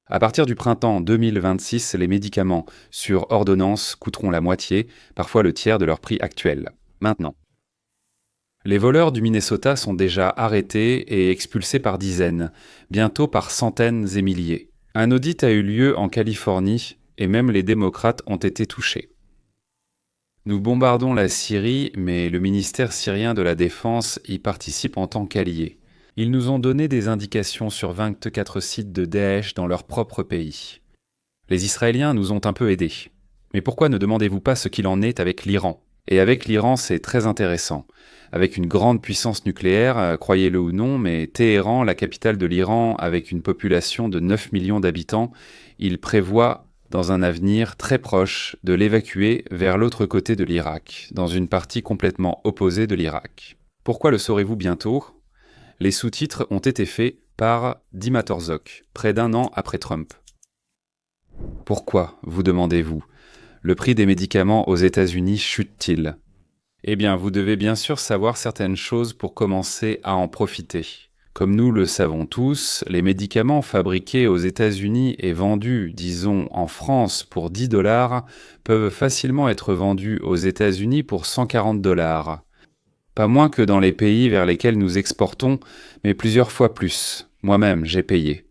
À partir du printemps 2026, les médicaments sur ordonnance coûteront la moitié, parfois le tiers de leur prix actuel. Maintenant. Les voleurs du Minnesota sont déjà arrêtés et expulsés par dizaines, bientôt par centaines et milliers. Un audit a eu lieu en Californie et même les démocrates ont été touchés. Nous bombardons la Syrie, mais le ministère syrien de la Défense y participe en tant qu'allié. Ils nous ont donné des indications sur 24 sites de Daesh dans leur propre pays. Les Israéliens nous ont un peu aidés. Mais pourquoi ne demandez-vous pas ce qu'il en est avec l'Iran ? Et avec l'Iran, c'est très intéressant. Avec une grande puissance nucléaire, croyez-le ou non, mais Téhéran, la capitale de l'Iran, avec une population de 9 millions d'habitants, il prévoit, dans un avenir très proche, de l'évacuer vers l'autre côté de l'Irak, dans une partie complètement opposée de l'Irak. Pourquoi le saurez-vous bientôt ? Les sous-titres ont été faits par Dima Torzok, près d'un an après Trump. Pourquoi, vous demandez-vous, le prix des médicaments aux États-Unis chute-t-il ? Eh bien, vous devez bien sûr savoir certaines choses pour commencer à en profiter. Comme nous le savons tous, les médicaments fabriqués aux États-Unis et vendus, disons, en France pour 10 $ peuvent facilement être vendus aux États-Unis pour 140 $. Pas moins que dans les pays vers lesquels nous exportons, mais plusieurs fois plus. Moi-même, j'ai payé.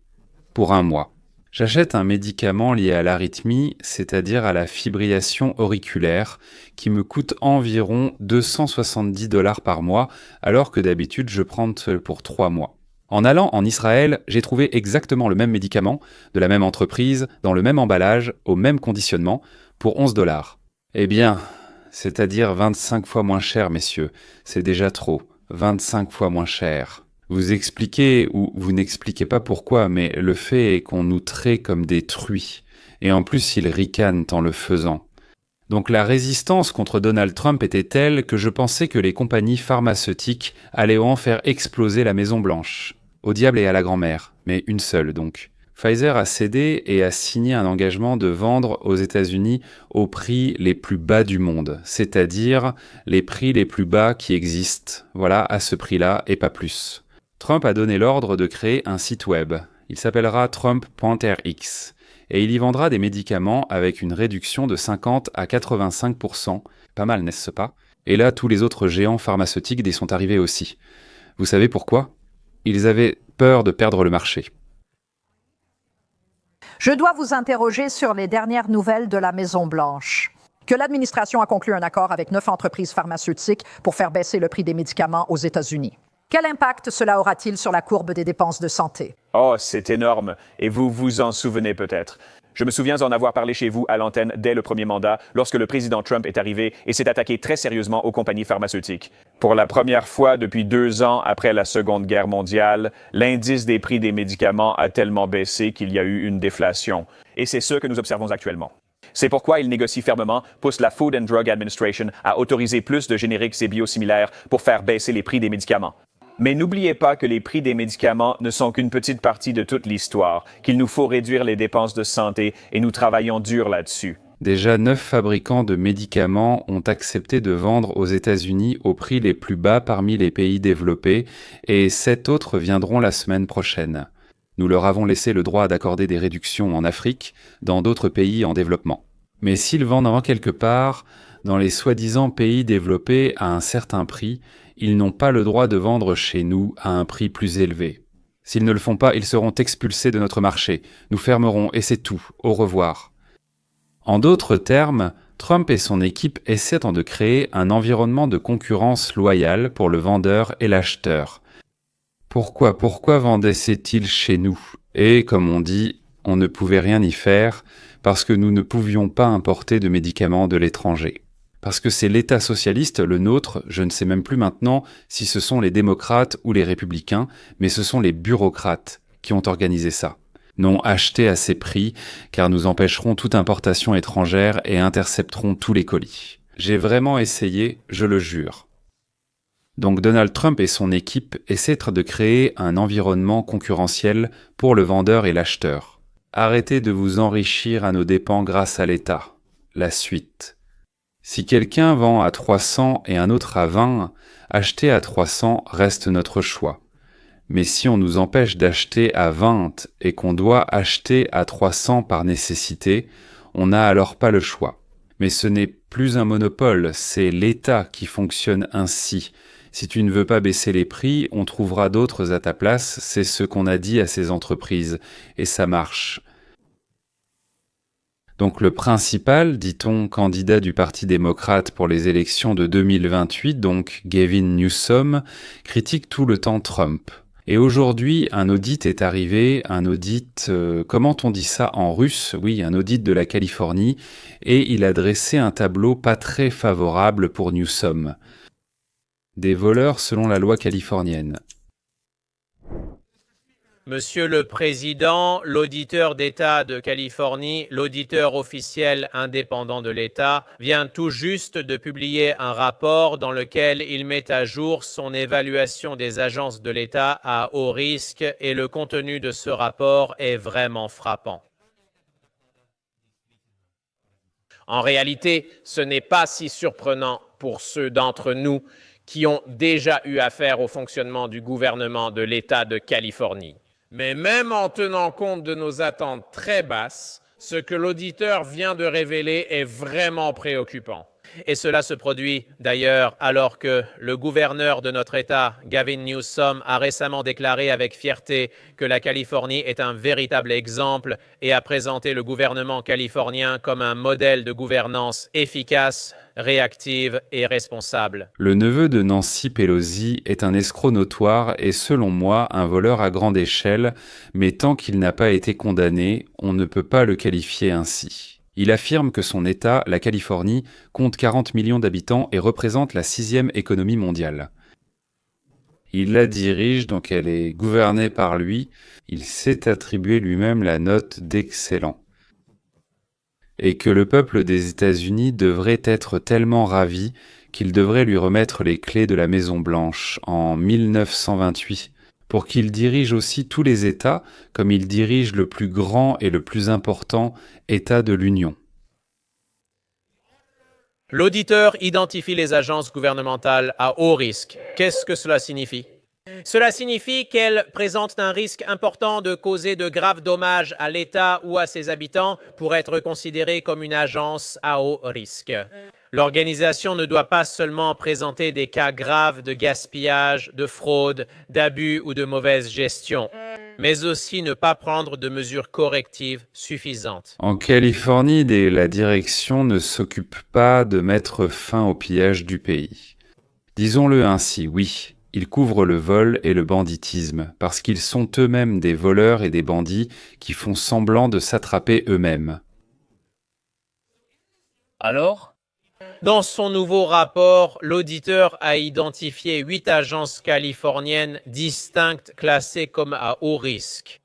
Pour un mois. J'achète un médicament lié à l'arythmie, c'est-à-dire à la fibrillation auriculaire, qui me coûte environ 270 $ par mois, alors que d'habitude je prends pour 3 mois. En allant en Israël, j'ai trouvé exactement le même médicament, de la même entreprise, dans le même emballage, au même conditionnement, pour 11 $. Eh bien, c'est-à-dire 25 fois moins cher, messieurs. C'est déjà trop. 25 fois moins cher. Vous expliquez ou vous n'expliquez pas pourquoi, mais le fait est qu'on nous traite comme des truies. Et en plus, ils ricanent en le faisant. Donc la résistance contre Donald Trump était telle que je pensais que les compagnies pharmaceutiques allaient en faire exploser la Maison-Blanche. Au diable et à la grand-mère, mais une seule donc. Pfizer a cédé et a signé un engagement de vendre aux États-Unis aux prix les plus bas du monde, c'est-à-dire les prix les plus bas qui existent. Voilà, à ce prix-là et pas plus. Trump a donné l'ordre de créer un site web. Il s'appellera Trump.rx et il y vendra des médicaments avec une réduction de 50 à 85%. Pas mal, n'est-ce pas ? Et là, tous les autres géants pharmaceutiques y sont arrivés aussi. Vous savez pourquoi ? Ils avaient peur de perdre le marché. Je dois vous interroger sur les dernières nouvelles de la Maison-Blanche. Que l'administration a conclu un accord avec 9 entreprises pharmaceutiques pour faire baisser le prix des médicaments aux États-Unis. Quel impact cela aura-t-il sur la courbe des dépenses de santé? Oh, c'est énorme, et vous vous en souvenez peut-être. Je me souviens en avoir parlé chez vous à l'antenne dès le premier mandat, lorsque le président Trump est arrivé et s'est attaqué très sérieusement aux compagnies pharmaceutiques. Pour la première fois depuis 2 ans après la Seconde Guerre mondiale, l'indice des prix des médicaments a tellement baissé qu'il y a eu une déflation. Et c'est ce que nous observons actuellement. C'est pourquoi il négocie fermement, pousse la Food and Drug Administration à autoriser plus de génériques et biosimilaires pour faire baisser les prix des médicaments. Mais n'oubliez pas que les prix des médicaments ne sont qu'une petite partie de toute l'histoire, qu'il nous faut réduire les dépenses de santé et nous travaillons dur là-dessus. Déjà 9 fabricants de médicaments ont accepté de vendre aux États-Unis au prix les plus bas parmi les pays développés et 7 autres viendront la semaine prochaine. Nous leur avons laissé le droit d'accorder des réductions en Afrique, dans d'autres pays en développement. Mais s'ils vendent en quelque part, dans les soi-disant pays développés à un certain prix, ils n'ont pas le droit de vendre chez nous à un prix plus élevé. S'ils ne le font pas, ils seront expulsés de notre marché. Nous fermerons et c'est tout. Au revoir. En d'autres termes, Trump et son équipe essaient de créer un environnement de concurrence loyale pour le vendeur et l'acheteur. Pourquoi vendaient-ils chez nous ? Et, comme on dit, on ne pouvait rien y faire parce que nous ne pouvions pas importer de médicaments de l'étranger. Parce que c'est l'État socialiste, le nôtre, je ne sais même plus maintenant si ce sont les démocrates ou les républicains, mais ce sont les bureaucrates qui ont organisé ça. Non, achetez à ces prix, car nous empêcherons toute importation étrangère et intercepterons tous les colis. J'ai vraiment essayé, je le jure. Donc Donald Trump et son équipe essaient de créer un environnement concurrentiel pour le vendeur et l'acheteur. Arrêtez de vous enrichir à nos dépens grâce à l'État. La suite. Si quelqu'un vend à 300 et un autre à 20, acheter à 300 reste notre choix. Mais si on nous empêche d'acheter à 20 et qu'on doit acheter à 300 par nécessité, on n'a alors pas le choix. Mais ce n'est plus un monopole, c'est l'État qui fonctionne ainsi. Si tu ne veux pas baisser les prix, on trouvera d'autres à ta place, c'est ce qu'on a dit à ces entreprises, et ça marche. Donc le principal, dit-on, candidat du Parti démocrate pour les élections de 2028, donc Gavin Newsom, critique tout le temps Trump. Et aujourd'hui, un audit est arrivé, comment on dit ça en russe? Oui, un audit de la Californie, et il a dressé un tableau pas très favorable pour Newsom. Des voleurs selon la loi californienne. Monsieur le Président, l'auditeur d'État de Californie, l'auditeur officiel indépendant de l'État, vient tout juste de publier un rapport dans lequel il met à jour son évaluation des agences de l'État à haut risque et le contenu de ce rapport est vraiment frappant. En réalité, ce n'est pas si surprenant pour ceux d'entre nous qui ont déjà eu affaire au fonctionnement du gouvernement de l'État de Californie. Mais même en tenant compte de nos attentes très basses, ce que l'auditeur vient de révéler est vraiment préoccupant. Et cela se produit d'ailleurs alors que le gouverneur de notre État, Gavin Newsom, a récemment déclaré avec fierté que la Californie est un véritable exemple et a présenté le gouvernement californien comme un modèle de gouvernance efficace, réactive et responsable. Le neveu de Nancy Pelosi est un escroc notoire et selon moi un voleur à grande échelle, mais tant qu'il n'a pas été condamné, on ne peut pas le qualifier ainsi. Il affirme que son État, la Californie, compte 40 millions d'habitants et représente la 6e économie mondiale. Il la dirige, donc elle est gouvernée par lui. Il s'est attribué lui-même la note d'excellent. Et que le peuple des États-Unis devrait être tellement ravi qu'il devrait lui remettre les clés de la Maison-Blanche en 1928, pour qu'il dirige aussi tous les États comme il dirige le plus grand et le plus important État de l'Union. L'auditeur identifie les agences gouvernementales à haut risque. Qu'est-ce que cela signifie? Cela signifie qu'elles présentent un risque important de causer de graves dommages à l'État ou à ses habitants pour être considérées comme une agence à haut risque. L'organisation ne doit pas seulement présenter des cas graves de gaspillage, de fraude, d'abus ou de mauvaise gestion, mais aussi ne pas prendre de mesures correctives suffisantes. En Californie, la direction ne s'occupe pas de mettre fin au pillage du pays. Disons-le ainsi, oui. Ils couvrent le vol et le banditisme, parce qu'ils sont eux-mêmes des voleurs et des bandits qui font semblant de s'attraper eux-mêmes. Alors? Dans son nouveau rapport, l'auditeur a identifié 8 agences californiennes distinctes classées comme à haut risque.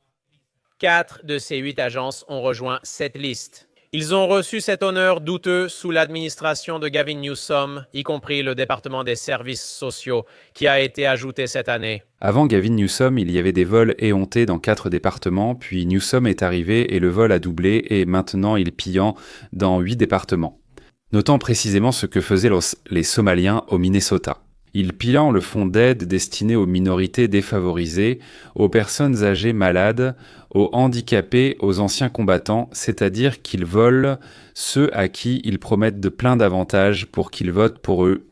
4 de ces 8 agences ont rejoint cette liste. Ils ont reçu cet honneur douteux sous l'administration de Gavin Newsom, y compris le département des services sociaux, qui a été ajouté cette année. Avant Gavin Newsom, il y avait des vols éhontés dans 4 départements, puis Newsom est arrivé et le vol a doublé et maintenant il pillant dans 8 départements. Notant précisément ce que faisaient les Somaliens au Minnesota. Ils pillant le fonds d'aide destiné aux minorités défavorisées, aux personnes âgées malades, aux handicapés, aux anciens combattants, c'est-à-dire qu'ils volent ceux à qui ils promettent de plein d'avantages pour qu'ils votent pour eux.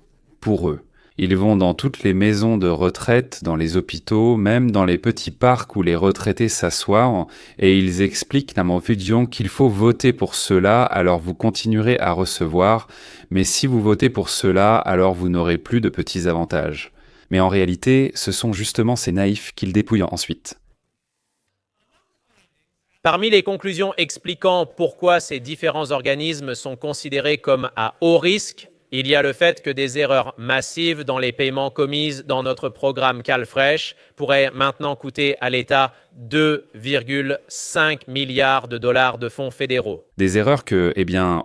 Ils vont dans toutes les maisons de retraite, dans les hôpitaux, même dans les petits parcs où les retraités s'assoient, et ils expliquent à mon vision qu'il faut voter pour ceux-là, alors vous continuerez à recevoir, mais si vous votez pour ceux-là, alors vous n'aurez plus de petits avantages. Mais en réalité, ce sont justement ces naïfs qu'ils dépouillent ensuite. Parmi les conclusions expliquant pourquoi ces différents organismes sont considérés comme à haut risque, il y a le fait que des erreurs massives dans les paiements commises dans notre programme CalFresh pourraient maintenant coûter à l'État 2,5 milliards de dollars de fonds fédéraux. Des erreurs que,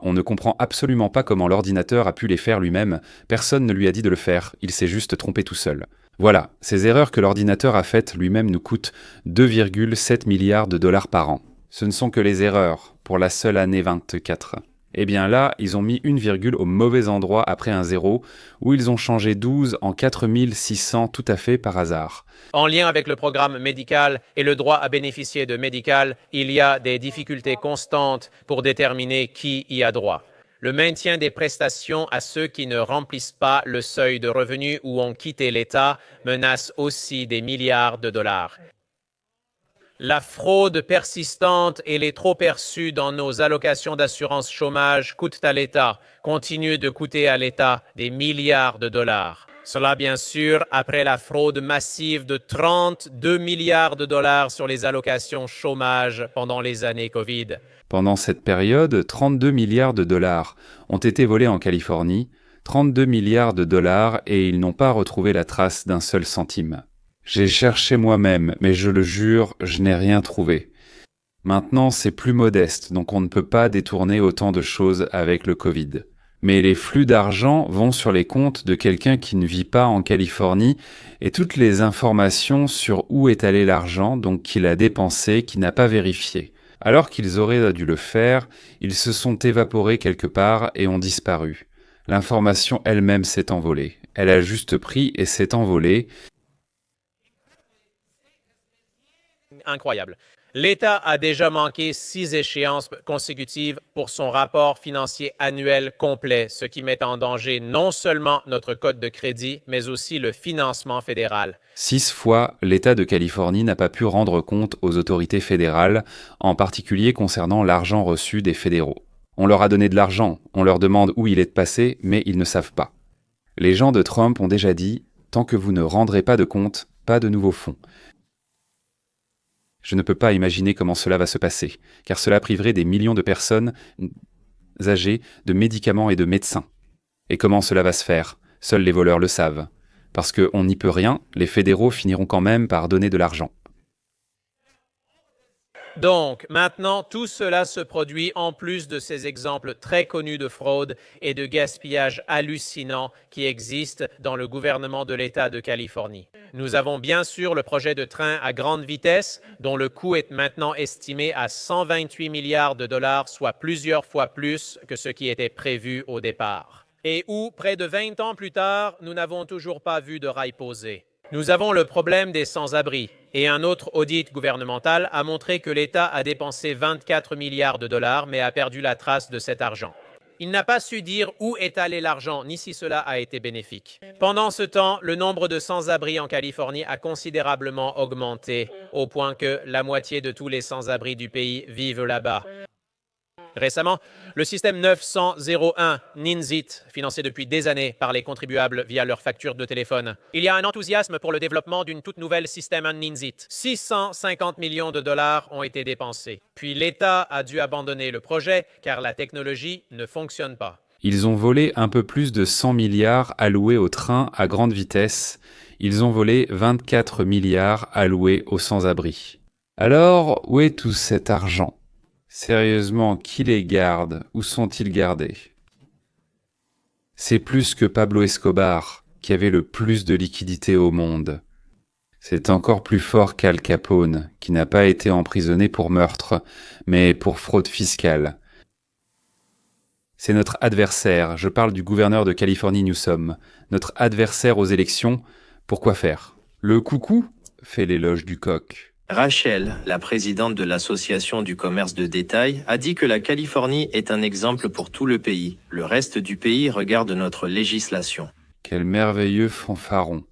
on ne comprend absolument pas comment l'ordinateur a pu les faire lui-même. Personne ne lui a dit de le faire, il s'est juste trompé tout seul. Voilà, ces erreurs que l'ordinateur a faites lui-même nous coûtent 2,7 milliards de dollars par an. Ce ne sont que les erreurs pour la seule année 24. Eh bien là, ils ont mis une virgule au mauvais endroit après un zéro, où ils ont changé 12 en 4600 tout à fait par hasard. En lien avec le programme médical et le droit à bénéficier de médical, il y a des difficultés constantes pour déterminer qui y a droit. Le maintien des prestations à ceux qui ne remplissent pas le seuil de revenus ou ont quitté l'État menace aussi des milliards de dollars. La fraude persistante et les trop perçus dans nos allocations d'assurance chômage coûtent à l'État, continuent de coûter à l'État des milliards de dollars. Cela, bien sûr, après la fraude massive de 32 milliards de dollars sur les allocations chômage pendant les années Covid. Pendant cette période, 32 milliards de dollars ont été volés en Californie, 32 milliards de dollars, et ils n'ont pas retrouvé la trace d'un seul centime. J'ai cherché moi-même, mais je le jure, je n'ai rien trouvé. Maintenant, c'est plus modeste, donc on ne peut pas détourner autant de choses avec le Covid. Mais les flux d'argent vont sur les comptes de quelqu'un qui ne vit pas en Californie, et toutes les informations sur où est allé l'argent, donc qu'il a dépensé, qu'il n'a pas vérifié. Alors qu'ils auraient dû le faire, ils se sont évaporés quelque part et ont disparu. L'information elle-même s'est envolée. Elle a juste pris et s'est envolée. Incroyable. L'État a déjà manqué 6 échéances consécutives pour son rapport financier annuel complet, ce qui met en danger non seulement notre code de crédit, mais aussi le financement fédéral. 6 fois, l'État de Californie n'a pas pu rendre compte aux autorités fédérales, en particulier concernant l'argent reçu des fédéraux. On leur a donné de l'argent, on leur demande où il est passé, mais ils ne savent pas. Les gens de Trump ont déjà dit « Tant que vous ne rendrez pas de compte, pas de nouveaux fonds ». Je ne peux pas imaginer comment cela va se passer, car cela priverait des millions de personnes âgées de médicaments et de médecins. Et comment cela va se faire? Seuls les voleurs le savent. Parce qu'on n'y peut rien, les fédéraux finiront quand même par donner de l'argent. Donc, maintenant, tout cela se produit en plus de ces exemples très connus de fraude et de gaspillage hallucinant qui existent dans le gouvernement de l'État de Californie. Nous avons bien sûr le projet de train à grande vitesse, dont le coût est maintenant estimé à 128 milliards de dollars, soit plusieurs fois plus que ce qui était prévu au départ. Et où, près de 20 ans plus tard, nous n'avons toujours pas vu de rail posé. Nous avons le problème des sans-abri, et un autre audit gouvernemental a montré que l'État a dépensé 24 milliards de dollars, mais a perdu la trace de cet argent. Il n'a pas su dire où est allé l'argent, ni si cela a été bénéfique. Pendant ce temps, le nombre de sans-abri en Californie a considérablement augmenté, au point que la moitié de tous les sans-abri du pays vivent là-bas. Récemment, le système 901 NINSIT, financé depuis des années par les contribuables via leurs factures de téléphone. Il y a un enthousiasme pour le développement d'une toute nouvelle système NINSIT. 650 millions de dollars ont été dépensés. Puis l'État a dû abandonner le projet car la technologie ne fonctionne pas. Ils ont volé un peu plus de 100 milliards alloués aux trains à grande vitesse. Ils ont volé 24 milliards alloués aux sans-abri. Alors, où est tout cet argent ? Sérieusement, qui les garde? Où sont-ils gardés? C'est plus que Pablo Escobar, qui avait le plus de liquidités au monde. C'est encore plus fort qu'Al Capone, qui n'a pas été emprisonné pour meurtre, mais pour fraude fiscale. C'est notre adversaire, je parle du gouverneur de Californie Newsom, notre adversaire aux élections. Pourquoi faire? Le coucou fait l'éloge du coq. Rachel, la présidente de l'Association du commerce de détail, a dit que la Californie est un exemple pour tout le pays. Le reste du pays regarde notre législation. Quel merveilleux fanfaron.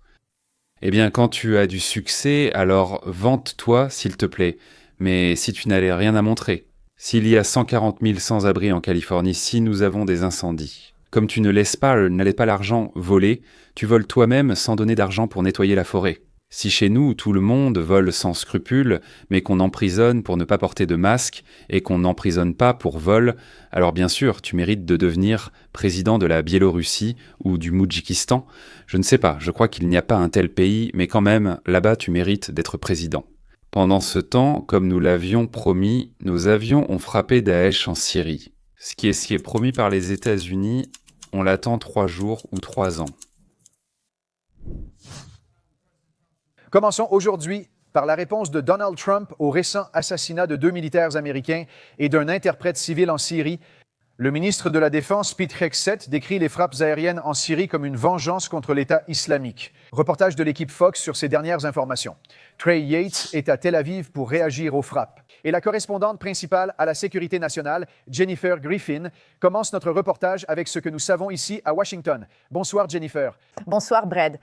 Eh bien, quand tu as du succès, alors vante-toi, s'il te plaît. Mais si tu n'avais rien à montrer. S'il y a 140 000 sans-abri en Californie, si nous avons des incendies. Comme tu n'allais pas l'argent voler, tu voles toi-même sans donner d'argent pour nettoyer la forêt. Si chez nous, tout le monde vole sans scrupule, mais qu'on emprisonne pour ne pas porter de masque et qu'on n'emprisonne pas pour vol, alors bien sûr, tu mérites de devenir président de la Biélorussie ou du Moudjikistan. Je ne sais pas, je crois qu'il n'y a pas un tel pays, mais quand même, là-bas, tu mérites d'être président. Pendant ce temps, comme nous l'avions promis, nos avions ont frappé Daesh en Syrie. Ce qui est promis par les États-Unis, on l'attend 3 jours ou 3 ans. Commençons aujourd'hui par la réponse de Donald Trump au récent assassinat de 2 militaires américains et d'un interprète civil en Syrie. Le ministre de la Défense, Pete Hegseth, décrit les frappes aériennes en Syrie comme une vengeance contre l'État islamique. Reportage de l'équipe Fox sur ces dernières informations. Trey Yates est à Tel Aviv pour réagir aux frappes. Et la correspondante principale à la sécurité nationale, Jennifer Griffin, commence notre reportage avec ce que nous savons ici à Washington. Bonsoir Jennifer. Bonsoir Brad.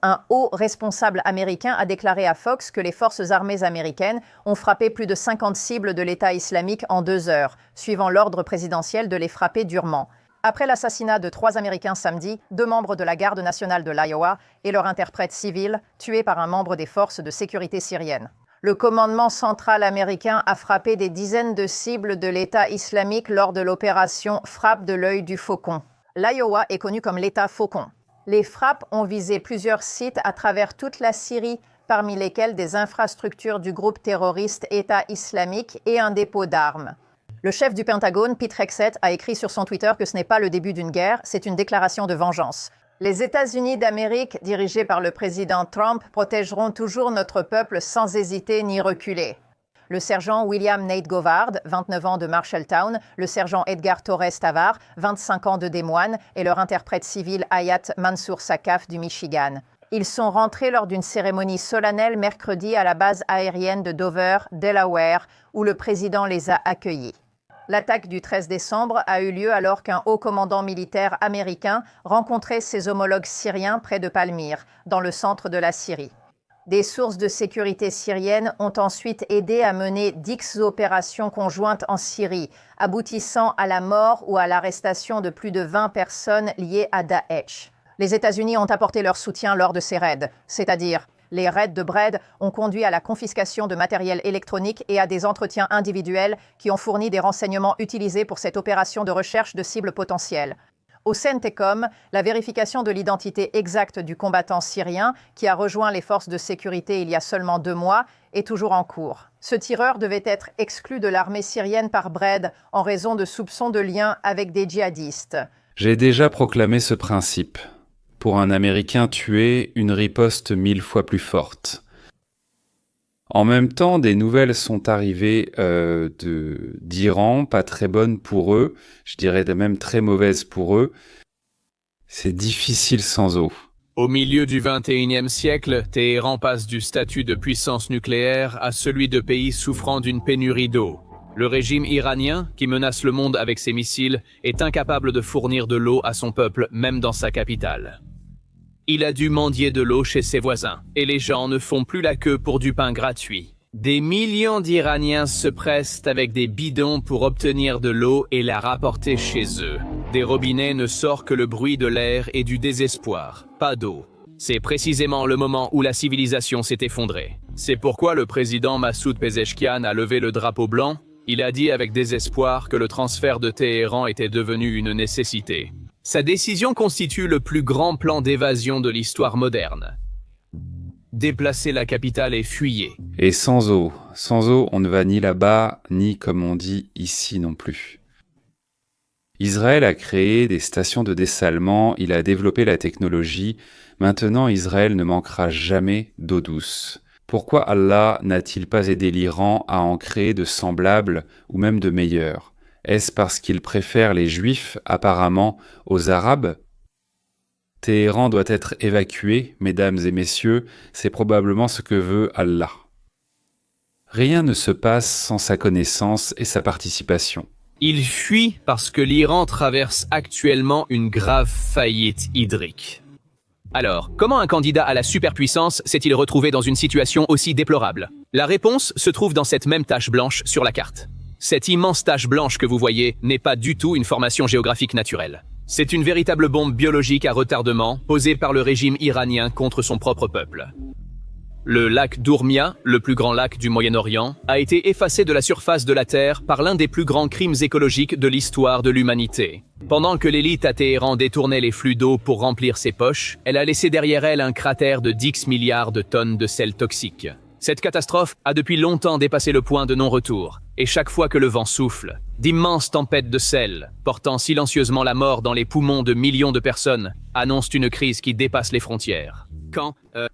Un haut responsable américain a déclaré à Fox que les forces armées américaines ont frappé plus de 50 cibles de l'État islamique en 2 heures, suivant l'ordre présidentiel de les frapper durement. Après l'assassinat de 3 Américains samedi, 2 membres de la garde nationale de l'Iowa et leur interprète civil, tués par un membre des forces de sécurité syriennes. Le commandement central américain a frappé des dizaines de cibles de l'État islamique lors de l'opération Frappe de l'œil du faucon. L'Iowa est connu comme l'État faucon. Les frappes ont visé plusieurs sites à travers toute la Syrie, parmi lesquels des infrastructures du groupe terroriste État islamique et un dépôt d'armes. Le chef du Pentagone, Pete Hegseth, a écrit sur son Twitter que ce n'est pas le début d'une guerre, c'est une déclaration de vengeance. Les États-Unis d'Amérique, dirigés par le président Trump, protégeront toujours notre peuple sans hésiter ni reculer. Le sergent William Nate Govard, 29 ans de Marshalltown, le sergent Edgar Torres Tavar, 25 ans de Des Moines, et leur interprète civil Hayat Mansour Sakaf du Michigan. Ils sont rentrés lors d'une cérémonie solennelle mercredi à la base aérienne de Dover, Delaware, où le président les a accueillis. L'attaque du 13 décembre a eu lieu alors qu'un haut commandant militaire américain rencontrait ses homologues syriens près de Palmyre, dans le centre de la Syrie. Des sources de sécurité syriennes ont ensuite aidé à mener d'X opérations conjointes en Syrie, aboutissant à la mort ou à l'arrestation de plus de 20 personnes liées à Daesh. Les États-Unis ont apporté leur soutien lors de ces raids, c'est-à-dire les raids de Brad ont conduit à la confiscation de matériel électronique et à des entretiens individuels qui ont fourni des renseignements utilisés pour cette opération de recherche de cibles potentielles. Au CENTECOM, la vérification de l'identité exacte du combattant syrien, qui a rejoint les forces de sécurité il y a seulement 2 mois, est toujours en cours. Ce tireur devait être exclu de l'armée syrienne par Brad en raison de soupçons de lien avec des djihadistes. J'ai déjà proclamé ce principe. Pour un Américain tué, une riposte 1000 fois plus forte. En même temps, des nouvelles sont arrivées d'Iran, pas très bonnes pour eux, je dirais même très mauvaises pour eux. C'est difficile sans eau. Au milieu du XXIe siècle, Téhéran passe du statut de puissance nucléaire à celui de pays souffrant d'une pénurie d'eau. Le régime iranien, qui menace le monde avec ses missiles, est incapable de fournir de l'eau à son peuple, même dans sa capitale. Il a dû mendier de l'eau chez ses voisins, et les gens ne font plus la queue pour du pain gratuit. Des millions d'Iraniens se pressent avec des bidons pour obtenir de l'eau et la rapporter chez eux. Des robinets ne sort que le bruit de l'air et du désespoir, pas d'eau. C'est précisément le moment où la civilisation s'est effondrée. C'est pourquoi le président Massoud Pezeshkian a levé le drapeau blanc. Il a dit avec désespoir que le transfert de Téhéran était devenu une nécessité. Sa décision constitue le plus grand plan d'évasion de l'histoire moderne. Déplacer la capitale et fuyez. Et sans eau, on ne va ni là-bas, ni comme on dit ici non plus. Israël a créé des stations de dessalement, il a développé la technologie. Maintenant, Israël ne manquera jamais d'eau douce. Pourquoi Allah n'a-t-il pas aidé l'Iran à en créer de semblables ou même de meilleurs ? Est-ce parce qu'il préfère les Juifs, apparemment, aux Arabes ? Téhéran doit être évacué, mesdames et messieurs, c'est probablement ce que veut Allah. Rien ne se passe sans sa connaissance et sa participation. Il fuit parce que l'Iran traverse actuellement une grave faillite hydrique. Alors, comment un candidat à la superpuissance s'est-il retrouvé dans une situation aussi déplorable ? La réponse se trouve dans cette même tache blanche sur la carte. Cette immense tache blanche que vous voyez n'est pas du tout une formation géographique naturelle. C'est une véritable bombe biologique à retardement posée par le régime iranien contre son propre peuple. Le lac d'Ourmia, le plus grand lac du Moyen-Orient, a été effacé de la surface de la Terre par l'un des plus grands crimes écologiques de l'histoire de l'humanité. Pendant que l'élite à Téhéran détournait les flux d'eau pour remplir ses poches, elle a laissé derrière elle un cratère de 10 milliards de tonnes de sel toxique. Cette catastrophe a depuis longtemps dépassé le point de non-retour, et chaque fois que le vent souffle, d'immenses tempêtes de sel, portant silencieusement la mort dans les poumons de millions de personnes, annoncent une crise qui dépasse les frontières.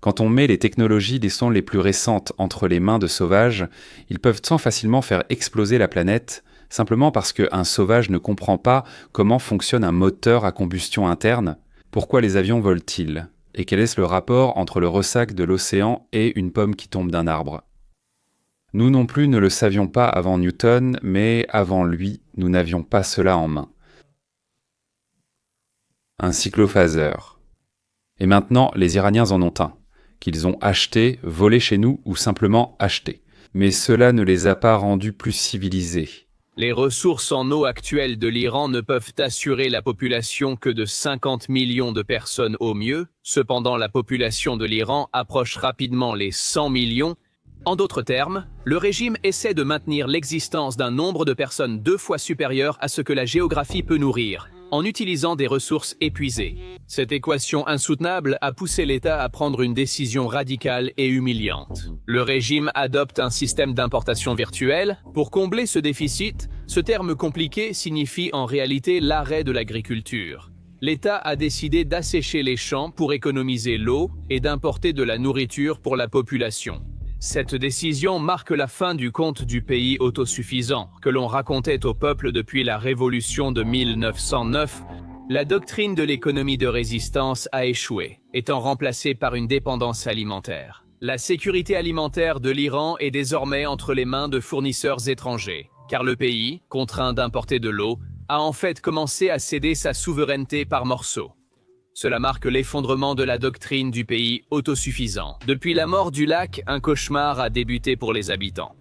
Quand on met les technologies des sondes les plus récentes entre les mains de sauvages, ils peuvent sans facilement faire exploser la planète, Simplement parce qu'un sauvage ne comprend pas comment fonctionne un moteur à combustion interne, pourquoi les avions volent-ils, et quel est le rapport entre le ressac de l'océan et une pomme qui tombe d'un arbre. Nous non plus ne le savions pas avant Newton, mais avant lui, nous n'avions pas cela en main. Un cyclophaseur. Et maintenant, les Iraniens en ont un, qu'ils ont acheté, volé chez nous ou simplement acheté. Mais cela ne les a pas rendus plus civilisés. Les ressources en eau actuelles de l'Iran ne peuvent assurer la population que de 50 millions de personnes au mieux. Cependant, la population de l'Iran approche rapidement les 100 millions. En d'autres termes, le régime essaie de maintenir l'existence d'un nombre de personnes 2 fois supérieur à ce que la géographie peut nourrir, en utilisant des ressources épuisées. Cette équation insoutenable a poussé l'État à prendre une décision radicale et humiliante. Le régime adopte un système d'importation virtuelle. Pour combler ce déficit, ce terme compliqué signifie en réalité l'arrêt de l'agriculture. L'État a décidé d'assécher les champs pour économiser l'eau et d'importer de la nourriture pour la population. Cette décision marque la fin du conte du pays autosuffisant que l'on racontait au peuple depuis la révolution de 1909. La doctrine de l'économie de résistance a échoué, étant remplacée par une dépendance alimentaire. La sécurité alimentaire de l'Iran est désormais entre les mains de fournisseurs étrangers, car le pays, contraint d'importer de l'eau, a en fait commencé à céder sa souveraineté par morceaux. Cela marque l'effondrement de la doctrine du pays autosuffisant. Depuis la mort du lac, un cauchemar a débuté pour les habitants.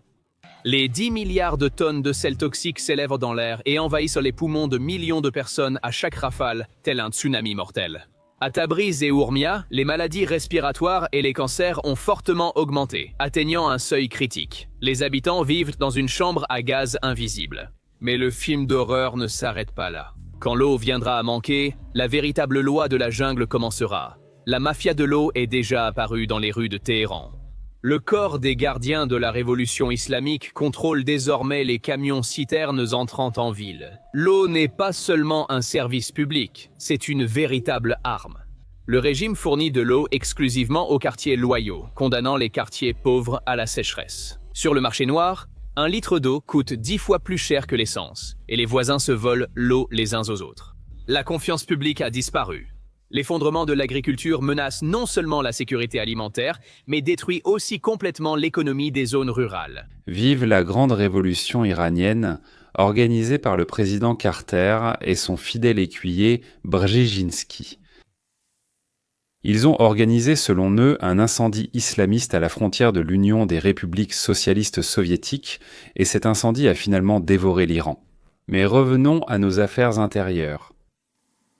Les 10 milliards de tonnes de sel toxique s'élèvent dans l'air et envahissent les poumons de millions de personnes à chaque rafale, tel un tsunami mortel. À Tabriz et Ourmia, les maladies respiratoires et les cancers ont fortement augmenté, atteignant un seuil critique. Les habitants vivent dans une chambre à gaz invisible. Mais le film d'horreur ne s'arrête pas là. Quand l'eau viendra à manquer, la véritable loi de la jungle commencera. La mafia de l'eau est déjà apparue dans les rues de Téhéran. Le corps des gardiens de la révolution islamique contrôle désormais les camions-citernes entrant en ville. L'eau n'est pas seulement un service public, c'est une véritable arme. Le régime fournit de l'eau exclusivement aux quartiers loyaux, condamnant les quartiers pauvres à la sécheresse. Sur le marché noir, un litre d'eau coûte 10 fois plus cher que l'essence, et les voisins se volent l'eau les uns aux autres. La confiance publique a disparu. L'effondrement de l'agriculture menace non seulement la sécurité alimentaire, mais détruit aussi complètement l'économie des zones rurales. Vive la grande révolution iranienne, organisée par le président Carter et son fidèle écuyer Brzezinski. Ils ont organisé, selon eux, un incendie islamiste à la frontière de l'Union des républiques socialistes soviétiques, et cet incendie a finalement dévoré l'Iran. Mais revenons à nos affaires intérieures.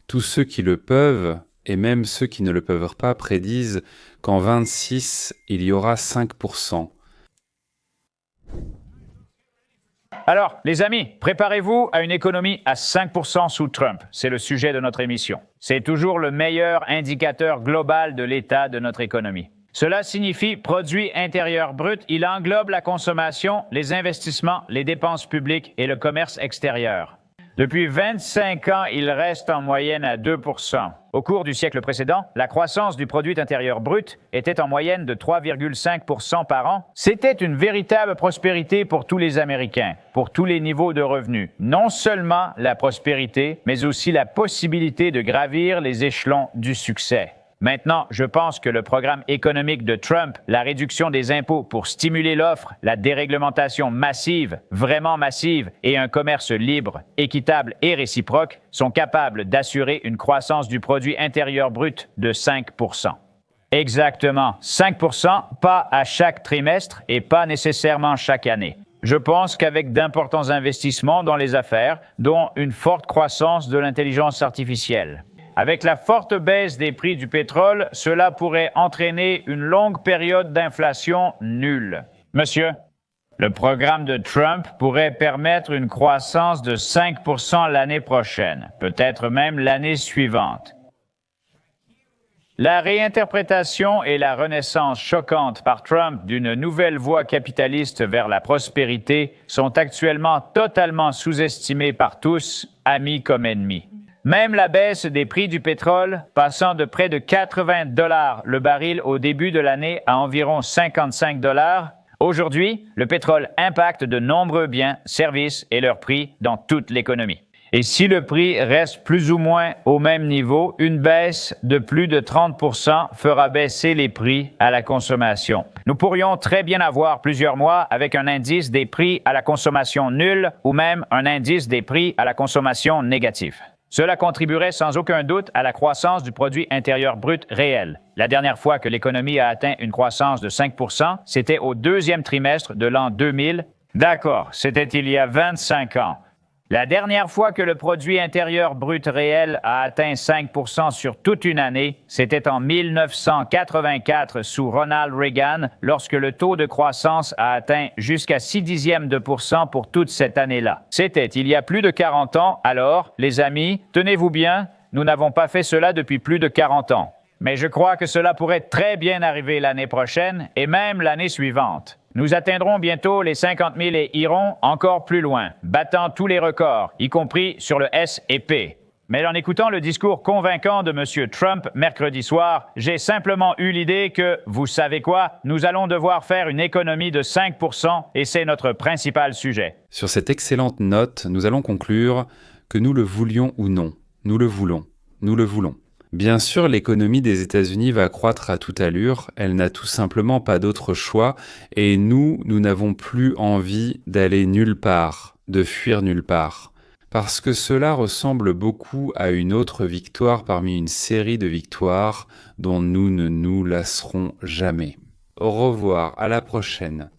Tous ceux qui le peuvent, et même ceux qui ne le peuvent pas, prédisent qu'en 26, il y aura 5%. Alors, les amis, préparez-vous à une économie à 5% sous Trump. C'est le sujet de notre émission. C'est toujours le meilleur indicateur global de l'état de notre économie. Cela signifie produit intérieur brut. Il englobe la consommation, les investissements, les dépenses publiques et le commerce extérieur. Depuis 25 ans, il reste en moyenne à 2%. Au cours du siècle précédent, la croissance du produit intérieur brut était en moyenne de 3,5% par an. C'était une véritable prospérité pour tous les Américains, pour tous les niveaux de revenus. Non seulement la prospérité, mais aussi la possibilité de gravir les échelons du succès. Maintenant, je pense que le programme économique de Trump, la réduction des impôts pour stimuler l'offre, la déréglementation massive, vraiment massive, et un commerce libre, équitable et réciproque sont capables d'assurer une croissance du produit intérieur brut de 5%. Exactement, 5%, pas à chaque trimestre et pas nécessairement chaque année. Je pense qu'avec d'importants investissements dans les affaires, dont une forte croissance de l'intelligence artificielle. Avec la forte baisse des prix du pétrole, cela pourrait entraîner une longue période d'inflation nulle. Monsieur, le programme de Trump pourrait permettre une croissance de 5% l'année prochaine, peut-être même l'année suivante. La réinterprétation et la renaissance choquante par Trump d'une nouvelle voie capitaliste vers la prospérité sont actuellement totalement sous-estimées par tous, amis comme ennemis. Même la baisse des prix du pétrole, passant de près de $80 le baril au début de l'année à environ $55, Aujourd'hui, le pétrole impacte de nombreux biens, services et leurs prix dans toute l'économie. Et si le prix reste plus ou moins au même niveau, une baisse de plus de 30% fera baisser les prix à la consommation. Nous pourrions très bien avoir plusieurs mois avec un indice des prix à la consommation nul ou même un indice des prix à la consommation négatif. Cela contribuerait sans aucun doute à la croissance du produit intérieur brut réel. La dernière fois que l'économie a atteint une croissance de 5%, c'était au deuxième trimestre de l'an 2000. D'accord, c'était il y a 25 ans. La dernière fois que le produit intérieur brut réel a atteint 5% sur toute une année, c'était en 1984 sous Ronald Reagan, lorsque le taux de croissance a atteint jusqu'à 0,6% pour toute cette année-là. C'était il y a plus de 40 ans, alors, les amis, tenez-vous bien, nous n'avons pas fait cela depuis plus de 40 ans. Mais je crois que cela pourrait très bien arriver l'année prochaine et même l'année suivante. Nous atteindrons bientôt les 50 000 et irons encore plus loin, battant tous les records, y compris sur le S&P. Mais en écoutant le discours convaincant de M. Trump mercredi soir, j'ai simplement eu l'idée que, vous savez quoi, nous allons devoir faire une économie de 5% et c'est notre principal sujet. Sur cette excellente note, nous allons conclure que nous le voulions ou non, nous le voulons, nous le voulons. Bien sûr, l'économie des États-Unis va croître à toute allure, elle n'a tout simplement pas d'autre choix, et nous n'avons plus envie d'aller nulle part, de fuir nulle part. Parce que cela ressemble beaucoup à une autre victoire parmi une série de victoires dont nous ne nous lasserons jamais. Au revoir, à la prochaine.